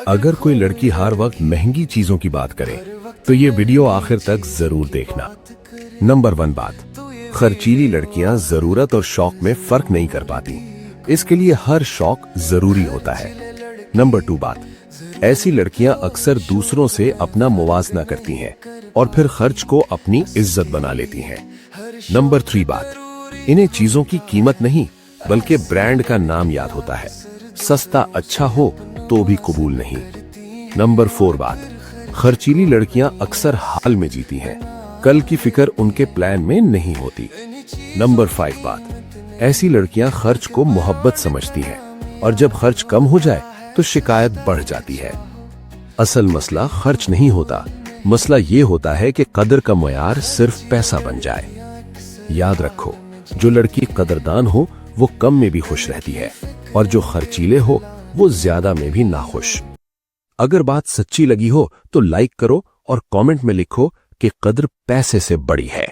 अगर कोई लड़की हर वक्त महंगी चीजों की बात करे तो ये वीडियो आखिर तक जरूर देखना। नंबर 1 बात, खर्चीली लड़कियां जरूरत और शौक में फर्क नहीं कर पाती, इसके लिए हर शौक जरूरी होता है। नंबर 2 बात, ऐसी लड़कियां अक्सर दूसरों से अपना मुवाजना करती हैं और फिर खर्च को अपनी इज्जत बना लेती हैं। नंबर 3 बात, इन्हें चीजों की कीमत नहीं बल्कि ब्रांड का नाम याद होता है, सस्ता अच्छा हो तो भी कबूल नहीं। नंबर 4 बात, खर्चीली लड़कियां अक्सर हाल में जीती हैं, कल की फिक्र उनके प्लान में नहीं होती। नंबर 5 बात, ऐसी लड़कियां खर्च को मोहब्बत समझती हैं और जब खर्च कम हो जाए तो शिकायत बढ़ जाती है। असल मसला खर्च नहीं होता, मसला ये होता है कि कदर का मयार सिर्फ पैसा बन जाए। याद रखो, जो लड़की कदरदान हो वो कम में भी खुश रहती है और जो खर्चीले हो वो ज्यादा में भी नाखुश। अगर बात सच्ची लगी हो तो लाइक करो और कमेंट में लिखो कि कदर पैसे से बड़ी है।